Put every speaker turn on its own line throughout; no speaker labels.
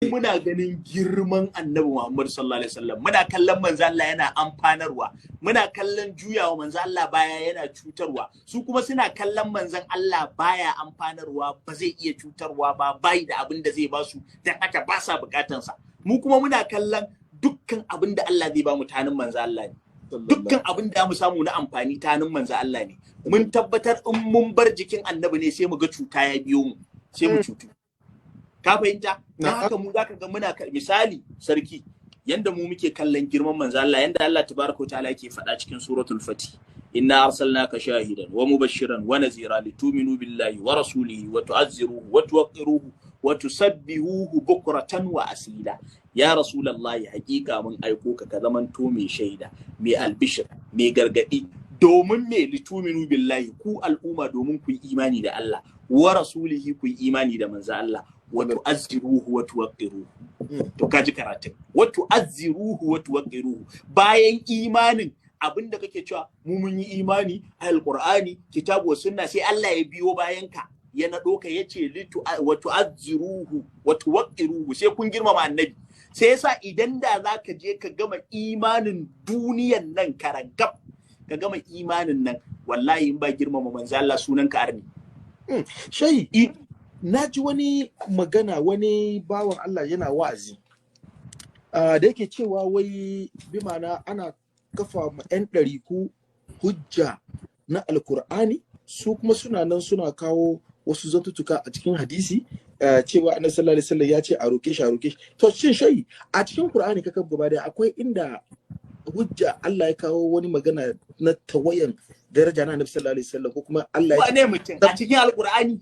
muna ganin girman annabi Muhammad sallallahu alaihi wasallam, muna kallon manzo Allah yana amfanarwa, muna kallon juyawa manzo Allah baya yana cutarwa, su kuma suna kallon manzon Allah baya amfanarwa, ba zai iya cutarwa ba, bai da abin da zai ba su, dan haka ba sa bukatan sa. Mu kuma muna kallon dukkan abin da Allah zai ba mu tanin manzo Allah ne. Dukkan abin da mu samu na amfani tanin manzo Allah ne. Mun tabbatar in mun bar jikin annabi ne sai mu ga cuta ya biyo mu, sai mu cutu. Ka fahimta? Na haka mu zaka ga muna misali sarki yanda mu muke kallon girman manzo Allah, yanda Allah tabaraka ta'ala yake faɗa cikin suratul Fatih, inna arsalnaka shahidan wa mubashiran wa nazira litu'minu billahi wa rasulihi wa tu'azziruhu wa tuwaqqiruhu wa tusabbihuhu bukratan wa asila. Ya rasulullahi, hakika mun aiko ka zamanto mai shaida, mai albishir, mai gargadi, domin me litu'minu billahi, ku al'umma domin ku yi imani da Allah, wa rasulihi ku yi imani da manzo Allah, wa tu'azziruhu wa tuwaqqiruhu. To kaji karatun, wa tu'azziruhu wa tuwaqqiruhu. Bayan imanin abinda kake cewa mu mun yi imani alqur'ani kitabu wa sunna, sai Allah ya biyo bayan ka ya nado ka yace wa tu'azziruhu wa tuwaqqiruhu, sai kun girmama annabi. Sai yasa idan da zaka je ka gama imanin duniyan nan karangab, ka gama imanin nan, wallahi in ba girmama manzo Allah sunan ka arni.
Shayi, na ji wani magana, wani bawan Allah yana wa'azi da yake cewa wai bi ma'ana ana kafa ma 'yan ɗariku hujja na alkur'ani, su kuma suna nan suna kawo wasu zantutuka a cikin hadisi cewa annabi sallallahu alaihi wasallam ya ce a roke shi, a roke shi. To shin shayi, a cikin Qur'ani kaka gaba da akwai inda hujja Allah ya kawo wani magana na tawayan daraja na annabi sallallahu alaihi wasallam, ko kuma Allah ya
ce mutum a cikin alkur'ani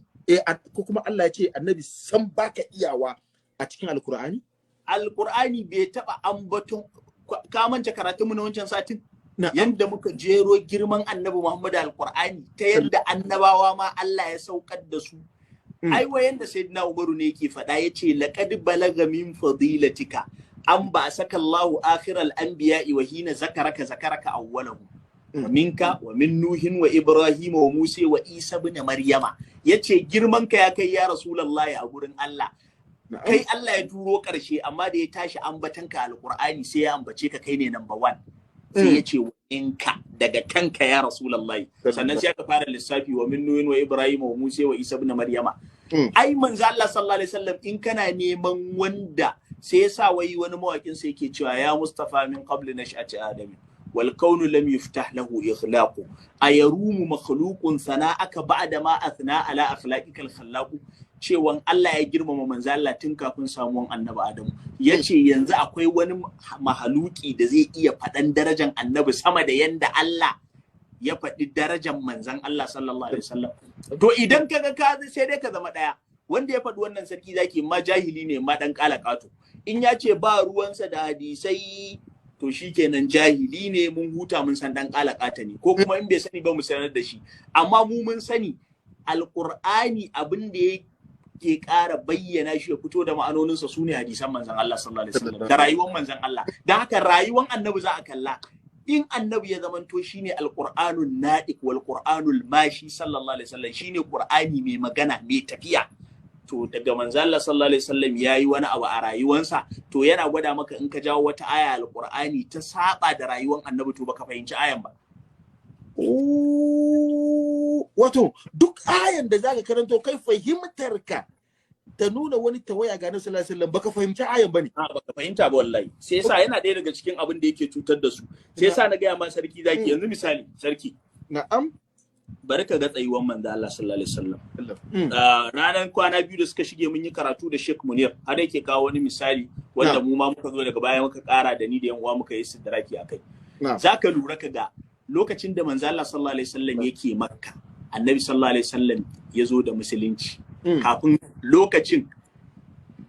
ko kuma Allah ya ce annabi san baka iyawa a cikin alkur'ani?
Alkur'ani bai taba ambaton, ka manta karatunmu na wancan satin yanda muka jero girman annabi Muhammad alkur'ani, ta yadda annabawa ma Allah ya saukar da su. Ai wa yanda sayyidina Umaru ne yake faɗa, yace laqad balaga min fadilatika an ba saka Allahu akhiral anbiya'i wa hina zakaraka awwalahu minka wa min nuhin wa ibrahim wa musa wa isa ibn maryama. Yace girman ka ya kai ya rasulullahi a gurin Allah, kai Allah ya turo karshe, amma da ya tashi ambatanka alqur'ani sai ya ambace ka kai ne number 1. sai yace inka daga kanka ya rasulullahi, sannan sai aka fara lissafi wa min nuhin wa ibrahim wa musa wa isa ibn maryama. Ai manzo Allah sallallahu alaihi wasallam in kana neman wanda, sai yasa wai wani mawakin sai yake cewa ya mustafa min qabli nash'ati adam wal kaunu lam yuftah lahu ikhlaqu ayarumu makhluqun sana'aka ba'da ma athna ala akhlaqikal khallaq. Cewan Allah ya girmama manzo Allah tun kafin samuwan annabi Adamu. Yace yanzu akwai wani mahaluki da zai iya faɗan darajar annabi sama da yanda Allah ya faɗi darajar manzon Allah sallallahu alaihi wasallam. To idan kaga ka sai dai ka zama daya. Wanda ya faɗi wannan sarki zaki ma jahili ne, ma dan kalakato. In ya ce ba ruwansa da hadisai, to shikenan jahili ne, mun huta, mun san dan kalakata ne, ko kuma in bai sani ba mu sanar da shi. Amma mu mun sani alqur'ani abin da ke ƙara bayyana shi ya fito da ma'anoninsa su ne hadisan manzan Allah sallallahu alaihi wasallam da rayuwar manzan Allah. Da haka rayuwar annabi za a kalla. In annabi ya zamanto shine alqur'anul nadiq wal qur'anul mashi sallallahu alaihi wasallam, shine qur'ani mai magana mai tafiya, to daga manzan Allah sallallahu alaihi wasallam yayi wani abu a rayuwarsa, to yana gwada maka in ka jawo wata aya alqur'ani ta saba da rayuwar annabi, to baka fahimci ayan ba.
Wato duk ayan da zaka karanto kai fahimtar ka ta nuna wani tawaya ga Annabi sallallahu alaihi wasallam, baka fahimci ayan bane.
Baka fahimta ba wallahi. Sai yasa yana ɗaya daga cikin abin da yake cutar da su. Sai yasa na ga ma sarki zaki, yanzu misali sarki.
Na'am.
Bari ka ga tsayuwan manzo Allah sallallahu alaihi wasallam. Ranar kwana biyu da suka shige mun yi karatu da Sheikh Munir, har yake kawo wani misali wanda mu ma muka zo daga baya muka ƙara da ni da yan uwa muka yi sidraki akai. Zaka lura ka ga lokacin da manzo Allah sallallahu alaihi wasallam yake Makka, Annabi sallallahu alaihi wasallam ya zo da musulunci. Kafin lokacin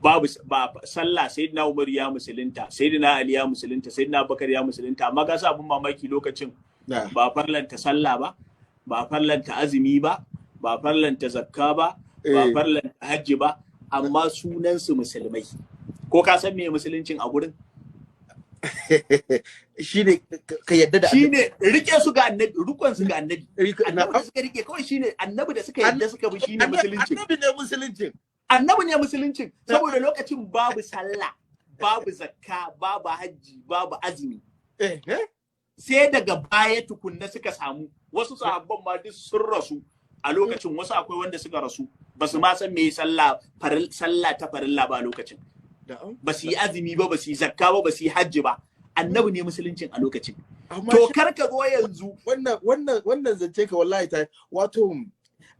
ba sallah, sayyidina Umar ya musulunta, sayyidina Ali ya musulunta, sayyidina Abubakar ya musulunta, amma ga abun mamaki lokacin ba farlanta sallah ba, ba farlanta azumi ba, ba farlanta zakka ba, ba farlanta hajji ba, amma sunan su musulmai. Ko ka san me musuluncin a gurin?
Shine ka yadda da
shine rike su ga annabi, rukun su ga annabi, annabi suka rike kawai, shine annabi da suka yadda suka bi, shine musulunci.
Annabi ne musulunci.
annabi ne musuluncin, saboda lokacin babu sallah, babu zakka, babu hajji, babu azumi. Sai daga baya tukunna suka samu, wasu sahabban ma duk sun rasu a lokacin, wasu akwai wanda suka rasu ba su ma san me sallah ta farilla ba a lokacin, ba su yi azumi ba, ba su yi zakka ba, ba su yi hajji ba. Annabi ne musuluncin a lokacin. To kar ka zo yanzu
wannan zance ka wallahi ta, wato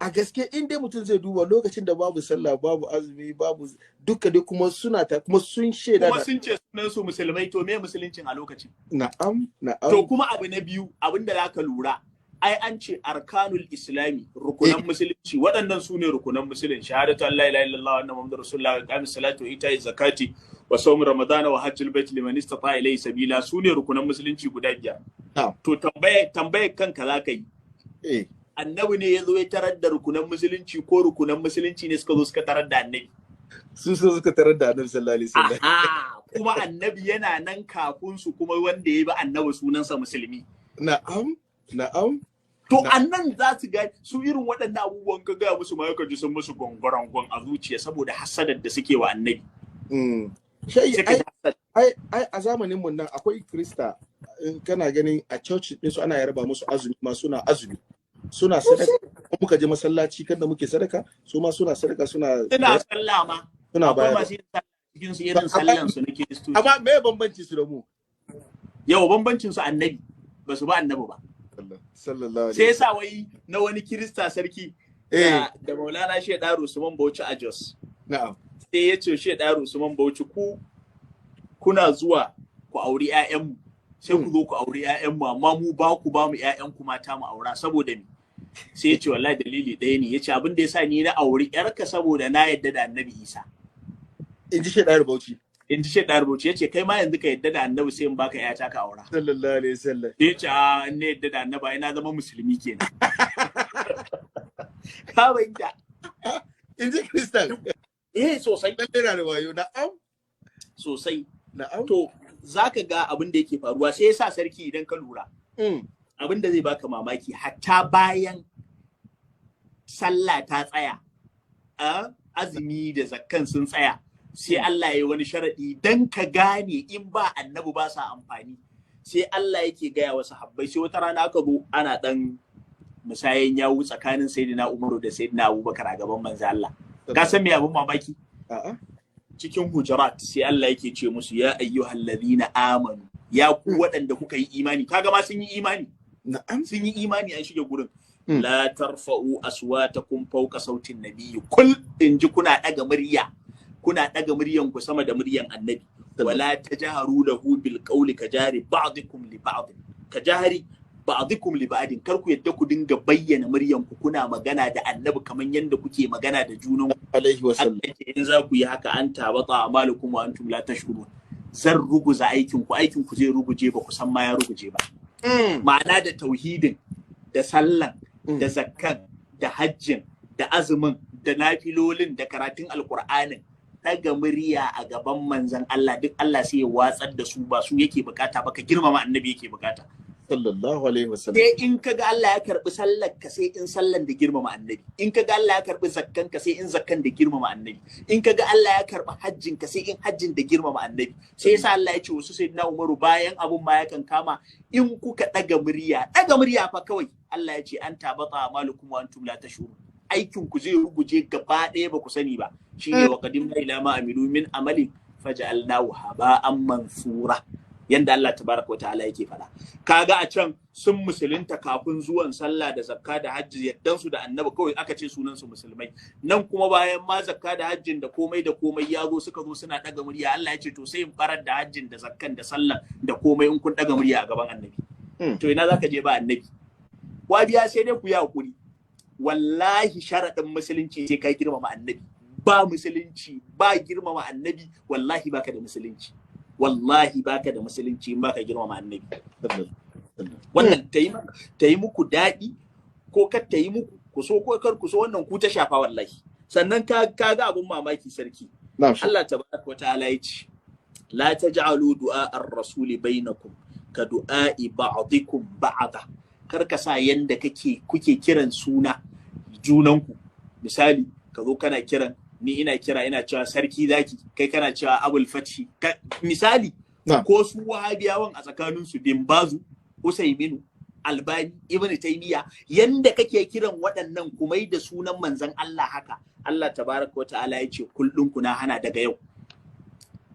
a gaske in dai mutum zai duba lokacin da babu sallah, babu azumi, babu duka dai kuma suna ta kuma sun shaida,
kuma sun ce sunan su musulmai, to me musuluncin a lokacin?
Na'am.
To kuma abu na biyu, abinda zaka lura, ai an ce arkanul islami, rukunan musulunci, waɗannan su ne rukunan musulunci, shahadatu an la ilaha illallah wa anna muhammadar rasulullah, wa iqamis salati wa ita'iz zakati wa sawm ramadana wa hajjul bait liman istata ilayhi sabila, su ne rukunan musulunci guda 5. To tambaye kanka zaka yi, annabi ne ya zo ya tarar da rukunan musulunci, ko rukunan musulunci ne suka zo suka tarar da annabi?
Su suka tarar da annabi sallallahu alaihi wasallam.
Kuma annabi yana nan kafin su, kuma wanda ya bi annabi sunansa musulmi.
Na'am.
To annan za su ga su irin waɗannan abubuwan, ka gaya musu ma ka ji sun musu gongorangon a zuciya saboda hasadar da suke wa annabi.
Ai a zamanin mun nan akwai Krista, kana ganin a church din su ana yarba musu azumi, ma suna azumi, suna sadaka. Muka je masallaci kan da muke sadaka, su ma suna sadaka, suna
sallah ma,
suna bayar.
Masu cikin su irin sallan su na Kiristoci.
Amma me bambanci su da mu?
Yau bambancin su annabi, ba su ba annabi ba.
Sallallahu alaihi.
Sai yasa wai na wani Kirista sarki da Maulana Shehu Usman Bauchi a Jos.
Na'am.
Sai ya ce Shehu Usman Bauchi, kuna zuwa ku auri ƴaƴanmu, sai ku zo ku auri ƴaƴanmu, amma mu ba ku ba mu ƴaƴanku mata mu aura, saboda me? Sai ya ce wallahi dalili ɗaya ne, ya ce abin da yasa ni na auri ƴarka saboda na yadda da Annabi Isa.
In ji Shehu Bauchi.
In ji Shehu Bauchi, ya ce kai ma yanzu ka yadda da Annabi, sai in baka ƴata ka aura.
Sallallahu alaihi wasallam.
Ya ce a ne yadda da Annabi, ina zama musulmi kenan. Ka bayyana.
In ji Kristan.
Sosai.
Yana da wayo, na'am.
Sosai.
Na'am.
To zaka ga abin da yake faruwa, sai yasa sarki idan ka lura. Abin da zai baka mamaki, hatta bayan sallah ta tsaya, azumi da zakkan sun tsaya, sai Allah ya yi wani sharadi dan ka gane in ba annabi ba sa amfani. Sai Allah yake gaya wa sahabbai, sai wata rana aka zo ana dan musayen yawu tsakanin Sayyidina Umaru da Sayyidina Abubakar a gaban manzo Allah. Ka san me abin mamaki? Cikin Hujurat sai Allah yake ce musu, ya ayyuhal ladina amanu, ya ku waɗanda kuka yi imani. Kaga ma sun yi imani.
Na'am.
Sun yi imani, an shige gurin. La tarfa'u aswatakum fawqa sautin nabiyyi. Kul in ji kuna daga murya. Kuna daga muryan ku sama da muryan annabi. Wala tajharu lahu bil qawli kajari ba'dikum li ba'd. Kajari ba'dikum li ba'din. Kar ku yadda ku dinga bayyana muryan ku kuna magana da annabi kaman yanda kuke magana da junan ku.
Alaihi wasallam.
In za ku yi haka, an tabata amalukum wa antum la tashkurun. Zan ruguza aikin ku zai ruguje, ba ku san ma ya ruguje ba. Ma'ana da tauhidin, da sallan, da zakkan, da hajjin, da azumin, da nafilolin, da karatun alkur'anin, daga murya a gaban manzon Allah, duk Allah sai ya watsar da su, ba su yake bukata ba, ka girmama annabi yake bukata.
Sallallahu alaihi wasallam.
Sai in kaga Allah ya karbi sallar ka, sai in sallan da girmama annabi. In kaga Allah ya karbi zakkan ka, sai in zakkan da girmama annabi. In kaga Allah ya karbi hajjin ka, sai in hajjin da girmama annabi. Sai yasa Allah ya ce wasu Sayyidina Umaru, bayan abun ma yakan kama, in kuka daga murya fa kawai, Allah ya ce an tabata amalukum wa antum la tashurun. Aikin ku zai ruguje gaba ɗaya, ba ku sani ba. Shine wa qadimna ila ma amilu min amalin faj'alnahu haba'an mansura. Yanda Allah tabaraka wa ta'ala yake faɗa. Kaga a can sun musulunta kafin zuwan sallah da zakka da hajji, yaddan su da annabi kawai aka ce sunan su musulmai. Nan kuma bayan ma zakka da hajjin da komai ya zo, suka zo suna daga murya, Allah ya ce to sai in farar da hajjin da zakkan da sallah da komai in kun daga murya a gaban annabi. To ina zaka je ba annabi? Wabiya sai dai ku yi hakuri. Wallahi sharadin musulunci sai kai girmama annabi. Ba musulunci ba girmama annabi, wallahi baka da musulunci. Wallahi baka da musulunci in baka girmama annabi. Wannan ta yi muku daɗi ko kar ta yi muku, ku so ko kar ku so, wannan ku ta shafa wallahi. Sannan ka ga abun mamaki sarki. Allah tabaraka wa ta'ala ya ce, la taj'alu du'a ar-rasuli bainakum ka du'a'i ba'dikum ba'da. Kar ka sa yanda kuke kiran suna junanku. Misali, ka zo kana kiran ni ina kira ina cewa sarki zaki, kai kana cewa abul fathi. Misali,
Na'am.
ko su wahabiyawan a tsakaninsu bin bazu, Usaiminu, Albani, Ibn Taymiya, yanda kake kiran waɗannan kumai da sunan manzon Allah haka, Allah tabaraka wa ta'ala ya ce kullun ku na hana daga yau.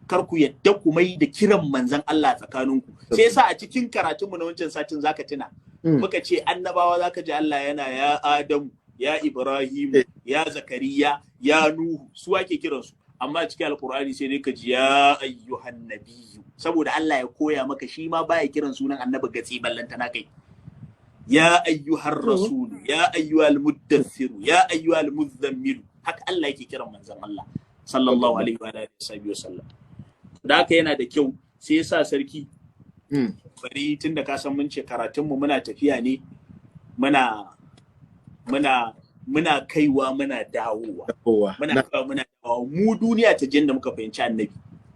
Kar ku yadda kumai da kiran manzon Allah tsakaninku. Sai yasa a cikin karatunmu na wancan satin zaka tuna, muka ce annabawa zaka ji Allah yana ya Adamu, ya Ibrahim, ya Zakariya, ya Nuhu, su ake kiransu. Amma cikin Alkur'ani sai dai ka ji ya ayyuhan nabiyyu, saboda Allah ya koya maka shi ma baya kiran sunan annabi gatsi ballanta na kai. Ya ayyuhar rasul, ya ayyuhal muddathir, ya ayyuhal muzammil, haka Allah yake kiran manzon Allah sallallahu alaihi wa alihi wasallam. Da haka yana da kyau, sai yasa sarki bari tunda ka san mun ce karatun mu muna tafiya ne, muna kaiwa muna dawowa. Muna kaiwa muna dawowa. Mu duniya ta jin da muka fahimci annabi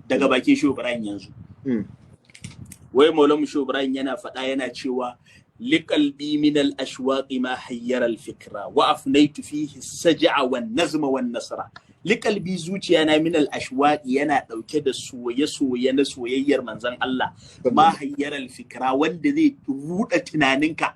daga bakin Shehu Ibrahim yanzu. Wai Maulana Shehu Ibrahim yana faɗa yana cewa liqalbi min al-ashwaqi ma hayyara al-fikra wa afnaytu fihi as-saj'a wan nazma wan nasra. Liqalbi zuciya na min al-ashwaqi yana dauke da soye-soye na soyayyar manzon Allah ma hayyara al-fikra, wanda zai ruda tunaninka.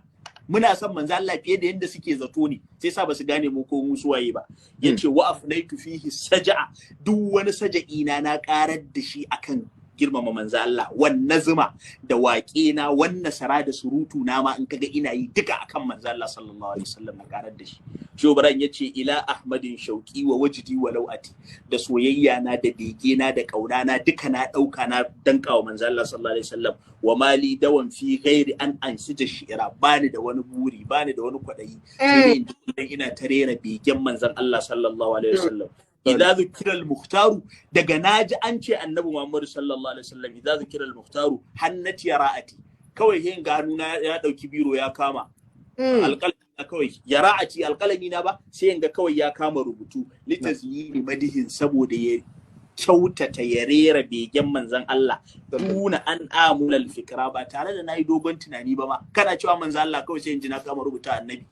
Muna son manzo Allah fiye da yanda suke zato ne, sai sa basu gane mu ko mu suwaye ba. Yace wa afnaitu fihi saj'a, duk wani saja'i na karar da shi akan girmama manzo Allah. Wan nazma da waƙe na, wan nasara da surutu na ma in kaga ina yi duka akan manzo Allah sallallahu alaihi wasallam na karar da shi. Shobran yace ila ahmadin shauqi wa wajdi wa lawati, da soyayya na da bege na da kauna na duka na dauka na danka wa manzo Allah sallallahu alaihi wasallam. Wa mali dawan fi ghairi an ansija shi'ira, bani da wani buri, bani da wani kwadayi, sai dai ina tarera begen manzon Allah sallallahu alaihi wasallam. Idza zikira al-mukhtaru, daga naji an ce annabi Muhammad sallallahu alaihi wasallam, idza zikira al-mukhtaru hannati yara'ati, kawai yin ganu na ya dauki biro ya kama alƙalami kawai, yara'ati alƙalami na ba, sai yanga kawai ya kama rubutu litazyini madihin, saboda ya kyautata ya rera begen manzon Allah tuna an amula al-fikra, ba tare da nayi dogon tunani ba ma. Kana cewa manzon Allah kawai sai in ji na kama rubuta annabi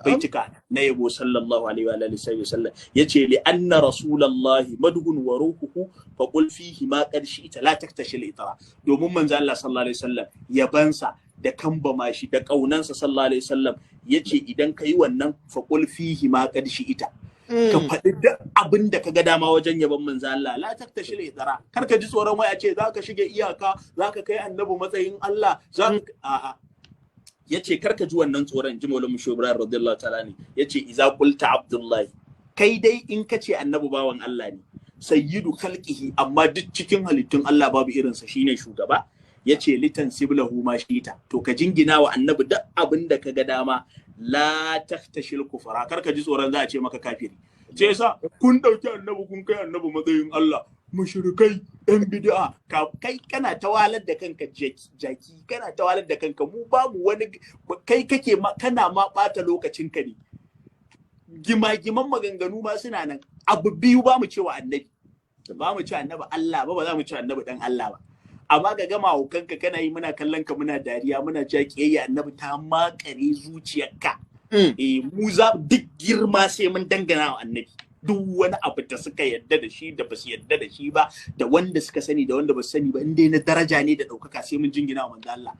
baitika na yabo sallallahu alaihi wa alihi wasallam. Yace li anna rasulullahi madhun wa ruhuhu fa qul fihi ma qad shi'ta la taktashil itara, domin manzon Allah sallallahu alaihi wasallam yabansa da kambama shi da kaunansa sallallahu alaihi wasallam, yace idan kai wannan fa qul fihi ma qad shi'ta, ka faɗi duk abin da ka ga dama wajen yaban manzo Allah, la taktashi tsara, kar ka ji tsoron wai a ce zaka shige iyaka, zaka kai annabi matsayin Allah, a'a, yace kar ka ji wannan tsoron. Ji Maulana Shubran radiyallahu ta'ala ne yace iza qulta abdullahi, kai dai in ka ce annabi bawan Allah ne, sayyidu khalqihi, amma duk cikin halittun Allah babu irinsa, shine shugaba. Yace litan siblahu ma shita, to ka jingina wa annabi duk abin da ka ga dama, la tahtashil kufara, kar ka ji tsoron za a ce maka kafiri. Ce yasa kun dauki annabi kun kai annabi matsayin Allah, mushrikai ɗan bid'a, kai kana tawalar da kanka jaki, kana tawalar da kanka. Mu babu wani, kai kake kana ma bata lokacin ka ne. Giman maganganu ma suna nan. Abu biyu ba mu cewa annabi, ba mu cewa annabi Allah ba za mu cewa annabi dan Allah ba. Amma ga gama hukanka kana yi, muna kallon ka muna dariya, muna cewa kiyayya annabi ta makare zuciyarka. Mu za duk girma sai mun dangana wa annabi, duk wani abu da suka yadda da shi da basu yadda da shi ba, da wanda suka sani da wanda basu sani ba, in dai na daraja ne da ɗaukaka sai mun jingina wa manzo Allah.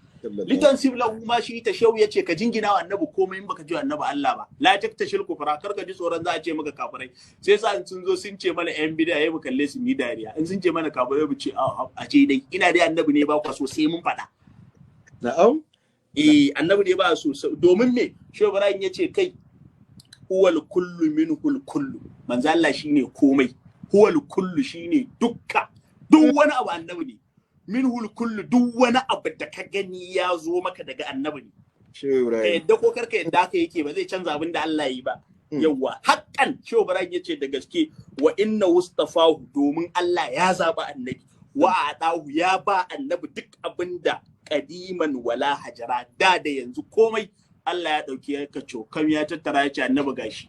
Litan siblahu ma shi ta shehu yace ka jingina wa annabi komai in baka ji annabi Allah ba, la taktashil kufra, kar ka ji tsoron za a ce maka kafirai. Sai sa sun zo sun ce mana yan bid'a yayi mu kalle su ni dariya, in sun ce mana kafirai mu ce a ce dai ina dai annabi ne ba ku so, sai mun faɗa.
Na'am.
Annabi ne ba so, domin me Shehu Ibrahim yace kai huwal kullu minhul kullu, manzo Allah shine komai, huwal kullu shine dukka, duk wani abu annabi ne, minhul kullu duk wani abu da ka gani ya zo maka daga annabi ne. Ka yadda ko karka yadda haka yake, ba zai canza abin da Allah yi ba. Yawwa haƙƙan Shehu Ibrahim yace da gaske, wa inna wustafahu, domin Allah ya zaba annabi, wa adahu ya ba annabi duk abinda kadiman wala hajara, da yanzu komai Allah ya dauki ka cokam ya tattara ya ce annabi gashi.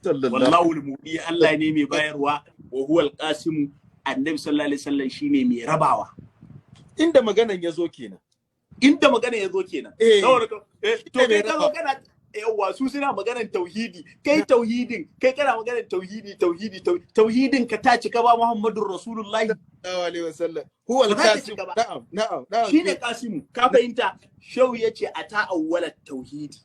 Wallahu al-mudi, Allah ne mai bayarwa, wa huwa al-qasim, annabi sallallahu alaihi wasallam shine mai rabawa.
Inda maganan yazo kenan.
Saboda to kai ka zo kana yawa su suna maganar tauhidi, kai tauhidin, kai kana maganar tauhidin ka ta cika ba Muhammadur Rasulullahi
sallallahu alaihi wasallam huwa al-qasim. Na'am
shine Qasimu, ka fahimta? Shau yace ata awwalat tauhidi,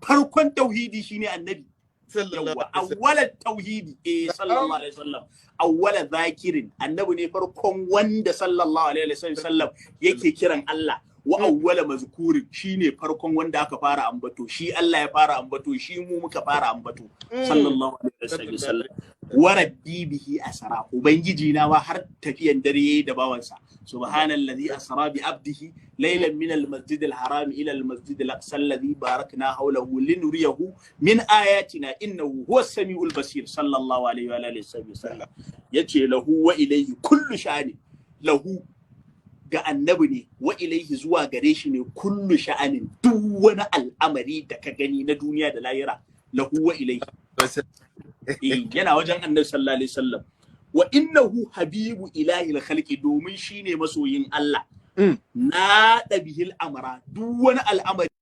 farkon tauhidi shine annabi sallallahu awwalat tauhidi, sallallahu alaihi wasallam. Awwala zakirin, annabi ne farkon wanda sallallahu alaihi wasallam yake kiran Allah. Wa awwala mazkurin, shine farkon wanda aka fara ambato, shi Allah ya fara ambato, shi mu muka fara ambato, sallallahu alaihi wasallam. Wa rabbi bihi asra, ubangiji na ma har tafiyan dare yayi da bawansa. Subhanallazi asra bi abdihi laylan min al-masjid al-haram ila al-masjid al-aqsa alladhi barakna hawlahu linuriyahu min ayatina innahu huwas samiul basir, sallallahu alaihi wa alihi wasallam. Yace lahu wa ilayhi kullu sha'ani, lahu ga annabi ne, wa ilaihi zuwa gare shi ne kullu sha'anin, duk wani al'amari da ka gani na duniya da lahira, lahu wa ilaihi. Yana wajen annabi sallallahu alaihi wasallam. Wa innahu habibu ilahi al-khalqi, domin shine masoyin Allah. Na dabihil amra, duk wani al'amari